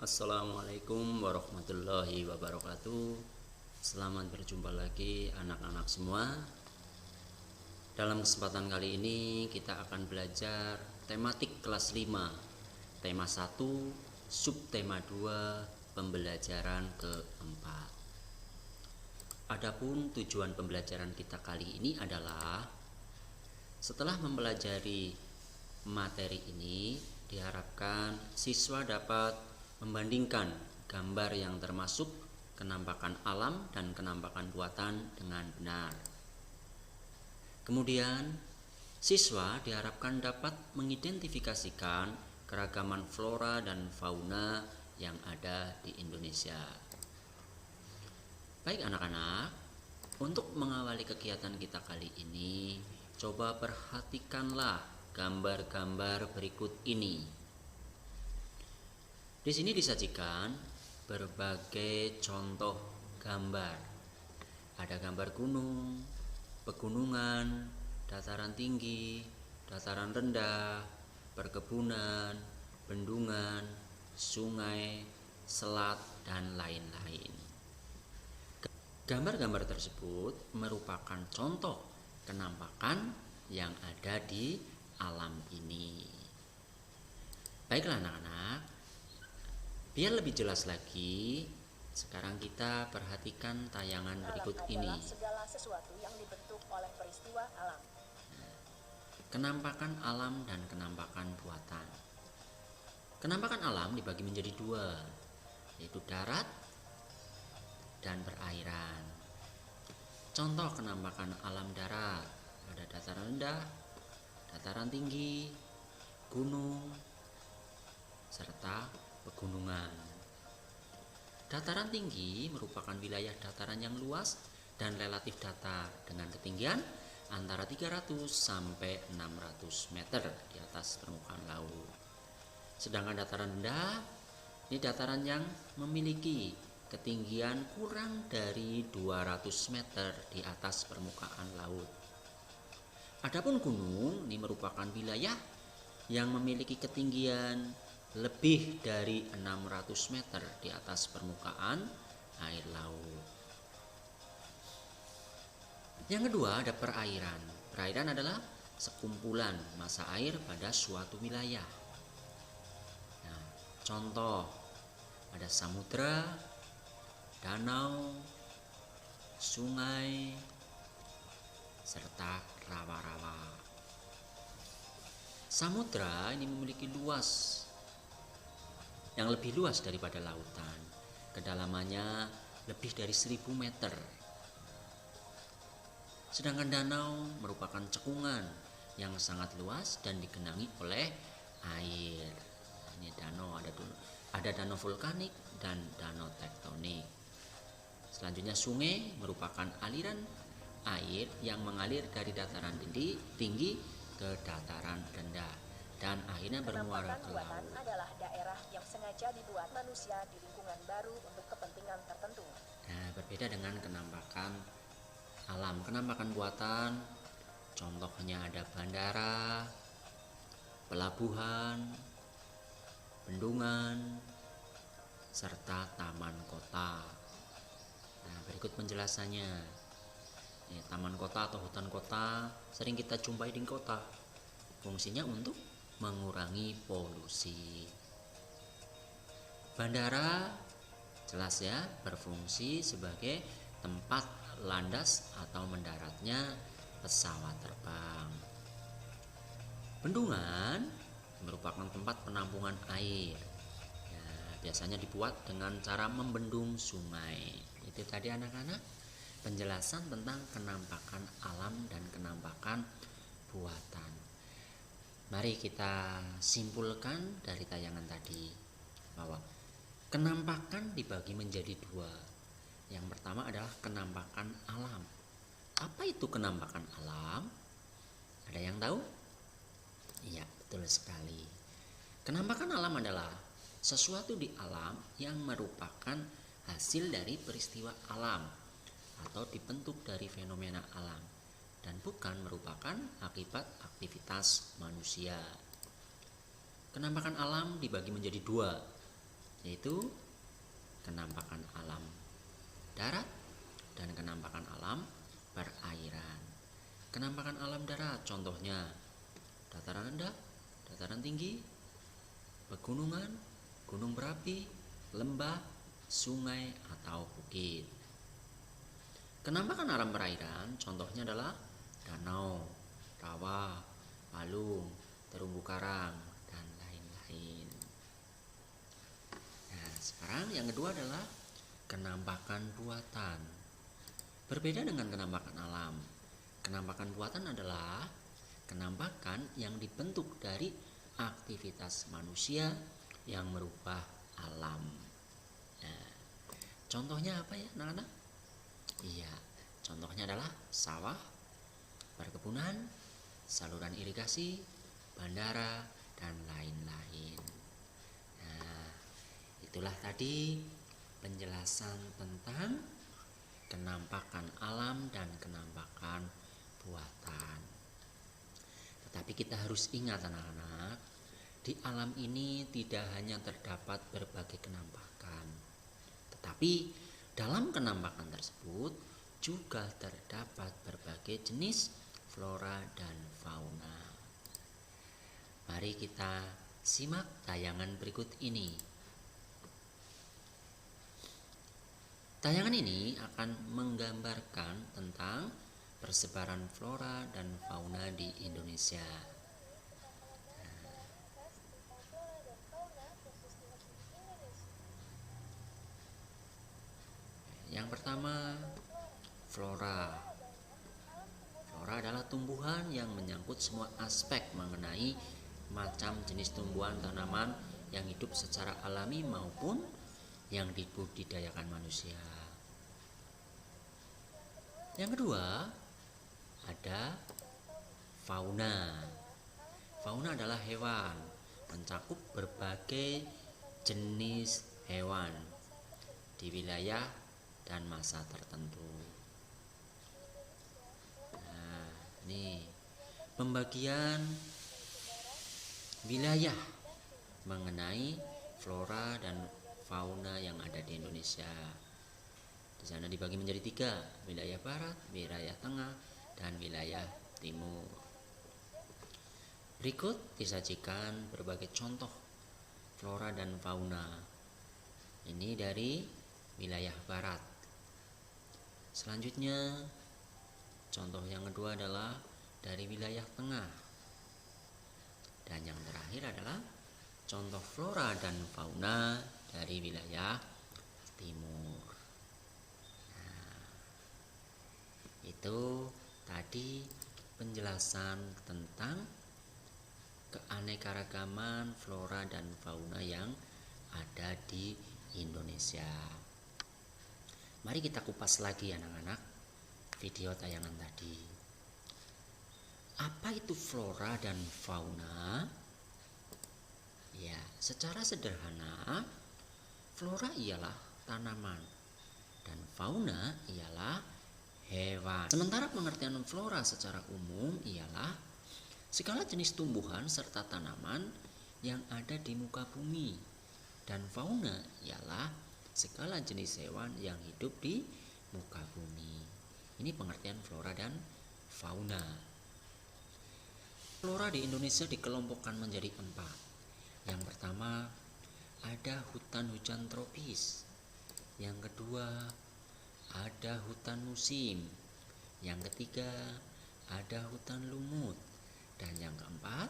Assalamualaikum warahmatullahi wabarakatuh. Selamat berjumpa lagi anak-anak semua. Dalam kesempatan kali ini kita akan belajar tematik kelas 5, tema 1, subtema 2, pembelajaran keempat. Adapun tujuan pembelajaran kita kali ini adalah setelah mempelajari materi ini, diharapkan siswa dapat membandingkan gambar yang termasuk kenampakan alam dan kenampakan buatan dengan benar. Kemudian, siswa diharapkan dapat mengidentifikasikan keragaman flora dan fauna yang ada di Indonesia. Baik anak-anak, untuk mengawali kegiatan kita kali ini, coba perhatikanlah gambar-gambar berikut ini. Di sini disajikan berbagai contoh gambar. Ada gambar gunung, pegunungan, dataran tinggi, dataran rendah, perkebunan, bendungan, sungai, selat, dan lain-lain. Gambar-gambar tersebut merupakan contoh kenampakan yang ada di alam ini. Baiklah anak-anak, biar lebih jelas lagi, sekarang kita perhatikan tayangan berikut ini. Segala sesuatu yang dibentuk oleh peristiwa alam. Kenampakan alam dan kenampakan buatan. Kenampakan alam dibagi menjadi dua, yaitu darat dan perairan. Contoh kenampakan alam darat, ada dataran rendah, dataran tinggi, gunung, serta pegunungan. Dataran tinggi merupakan wilayah dataran yang luas dan relatif datar dengan ketinggian antara 300 sampai 600 meter di atas permukaan laut. Sedangkan dataran rendah ini dataran yang memiliki ketinggian kurang dari 200 meter di atas permukaan laut. Adapun gunung ini merupakan wilayah yang memiliki ketinggian lebih dari 600 meter di atas permukaan air laut. Yang kedua ada perairan. Perairan adalah sekumpulan massa air pada suatu wilayah. Nah, contoh ada samudra, danau, sungai, serta rawa-rawa. Samudra ini memiliki luas yang lebih luas daripada lautan. Kedalamannya lebih dari 1000 meter. Sedangkan danau merupakan cekungan yang sangat luas dan digenangi oleh air. Ini danau, ada danau vulkanik dan danau tektonik. Selanjutnya sungai merupakan aliran air yang mengalir dari dataran tinggi ke dataran rendah dan akhirnya bermuara ke laut. Adalah daerah yang sengaja dibuat manusia di lingkungan baru untuk kepentingan tertentu. Nah, berbeda dengan kenampakan alam. Kenampakan buatan, contohnya ada bandara, pelabuhan, bendungan, serta taman kota. Nah, berikut penjelasannya. Taman kota atau hutan kota sering kita jumpai di kota. Fungsinya untuk mengurangi polusi. Bandara jelas ya, berfungsi sebagai tempat landas atau mendaratnya pesawat terbang. Bendungan merupakan tempat penampungan air. Ya, biasanya dibuat dengan cara membendung sungai. Itu tadi anak-anak penjelasan tentang kenampakan alam dan kenampakan buatan. Mari kita simpulkan dari tayangan tadi bahwa kenampakan dibagi menjadi dua. Yang pertama adalah kenampakan alam. Apa itu kenampakan alam? Ada yang tahu? Iya, betul sekali. Kenampakan alam adalah sesuatu di alam yang merupakan hasil dari peristiwa alam atau dibentuk dari fenomena alam dan bukan merupakan akibat aktivitas manusia. Kenampakan alam dibagi menjadi dua, yaitu kenampakan alam darat dan kenampakan alam perairan. Kenampakan alam darat contohnya dataran rendah, dataran tinggi, pegunungan, gunung berapi, lembah, sungai atau bukit. Kenampakan alam perairan contohnya adalah danau, rawa, palung, terumbu karang, dan lain-lain. Nah, sekarang yang kedua adalah kenampakan buatan. Berbeda dengan kenampakan alam. Kenampakan buatan adalah kenampakan yang dibentuk dari aktivitas manusia yang merubah alam. Nah, contohnya apa ya anak-anak? Iya, contohnya adalah sawah, perkebunan, saluran irigasi, bandara, dan lain-lain. Nah, itulah tadi penjelasan tentang kenampakan alam dan kenampakan buatan. Tetapi kita harus ingat anak-anak, di alam ini tidak hanya terdapat berbagai kenampakan, tetapi dalam kenampakan tersebut juga terdapat berbagai jenis flora dan fauna. Mari kita simak tayangan berikut ini. Tayangan ini akan menggambarkan tentang persebaran flora dan fauna di Indonesia. Yang pertama, flora. Flora adalah tumbuhan yang menyangkut semua aspek mengenai macam jenis tumbuhan tanaman yang hidup secara alami maupun yang dibudidayakan manusia. Yang kedua, ada fauna. Fauna adalah hewan, mencakup berbagai jenis hewan di wilayah dan masa tertentu. Nah, ini pembagian wilayah mengenai flora dan fauna yang ada di Indonesia. Di sana dibagi menjadi 3, wilayah barat, wilayah tengah, dan wilayah timur. Berikut disajikan berbagai contoh flora dan fauna. Ini dari wilayah barat. Selanjutnya, contoh yang kedua adalah dari wilayah tengah. Dan yang terakhir adalah contoh flora dan fauna dari wilayah timur. Nah, itu tadi penjelasan tentang keanekaragaman flora dan fauna yang ada di Indonesia. Mari kita kupas lagi anak-anak video tayangan tadi. Apa itu flora dan fauna? Ya, secara sederhana, flora ialah tanaman dan fauna ialah hewan. Sementara pengertian flora secara umum ialah segala jenis tumbuhan serta tanaman yang ada di muka bumi, dan fauna ialah segala jenis hewan yang hidup di muka bumi. Ini pengertian flora dan fauna. Flora di Indonesia dikelompokkan menjadi 4. Yang pertama, ada hutan hujan tropis. Yang kedua, ada hutan musim. Yang ketiga, ada hutan lumut. Dan yang keempat,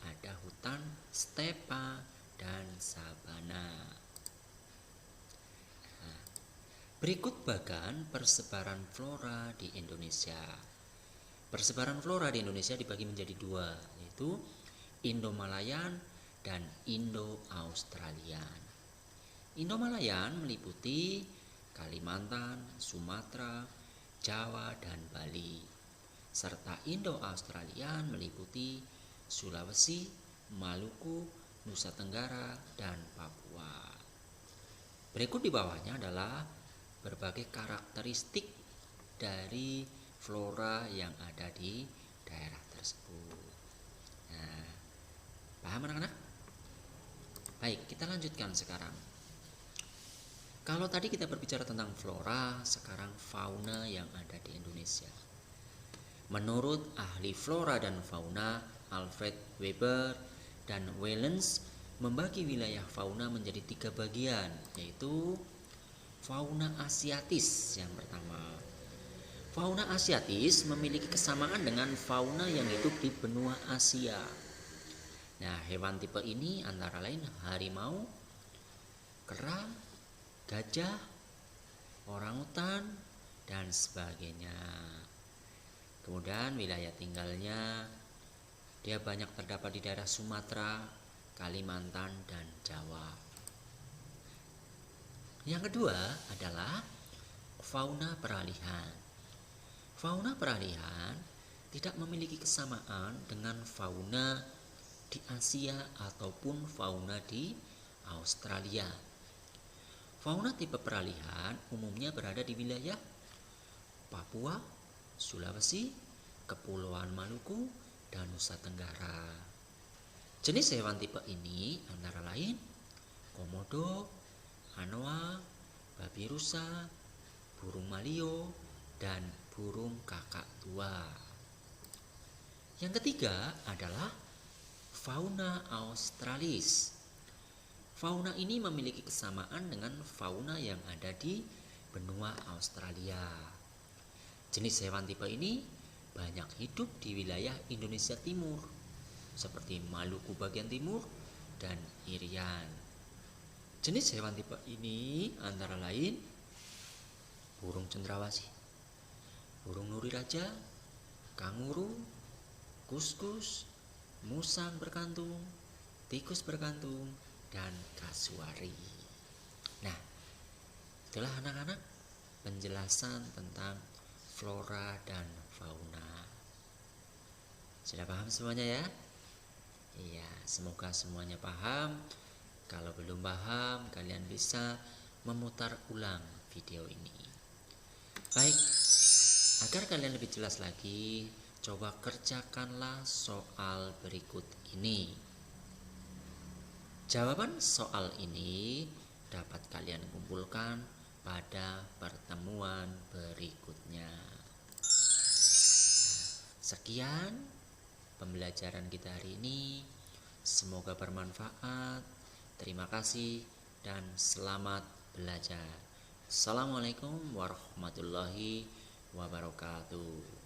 ada hutan stepa dan sabana. Berikut bagan persebaran flora di Indonesia. Persebaran flora di Indonesia dibagi menjadi 2, yaitu Indo-Malayan dan Indo-Australian. Indo-Malayan meliputi Kalimantan, Sumatera, Jawa, dan Bali. Serta Indo-Australian meliputi Sulawesi, Maluku, Nusa Tenggara, dan Papua. Berikut di bawahnya adalah berbagai karakteristik dari flora yang ada di daerah tersebut. Nah, paham anak-anak? Baik, kita lanjutkan sekarang. Kalau tadi kita berbicara tentang flora, sekarang fauna yang ada di Indonesia. Menurut ahli flora dan fauna Alfred Weber dan Wellens membagi wilayah fauna menjadi 3 bagian, yaitu fauna asiatis yang pertama. Fauna asiatis memiliki kesamaan dengan fauna yang hidup di benua Asia. Nah, hewan tipe ini antara lain harimau, kera, gajah, orangutan, dan sebagainya. Kemudian wilayah tinggalnya dia banyak terdapat di daerah Sumatera, Kalimantan, dan Jawa. Yang kedua adalah fauna peralihan. Fauna peralihan tidak memiliki kesamaan dengan fauna di Asia ataupun fauna di Australia. Fauna tipe peralihan umumnya berada di wilayah Papua, Sulawesi, Kepulauan Maluku, dan Nusa Tenggara. Jenis hewan tipe ini antara lain komodo, anoa, babi rusa, burung malio, dan burung kakak tua. Yang ketiga adalah fauna australis. Fauna ini memiliki kesamaan dengan fauna yang ada di benua Australia. Jenis hewan tipe ini banyak hidup di wilayah Indonesia Timur, seperti Maluku bagian timur dan Irian. Jenis hewan tipe ini antara lain burung cendrawasih, burung nuri raja, kanguru, kuskus, musang berkantung, tikus berkantung, dan kasuari. Nah, itulah anak-anak penjelasan tentang flora dan fauna. Sudah paham semuanya ya? Iya, semoga semuanya paham. Kalau belum paham, kalian bisa memutar ulang video ini. Baik, agar kalian lebih jelas lagi, coba kerjakanlah soal berikut ini. Jawaban soal ini dapat kalian kumpulkan pada pertemuan berikutnya. Sekian pembelajaran kita hari ini. Semoga bermanfaat. Terima kasih dan selamat belajar. Assalamualaikum warahmatullahi wabarakatuh.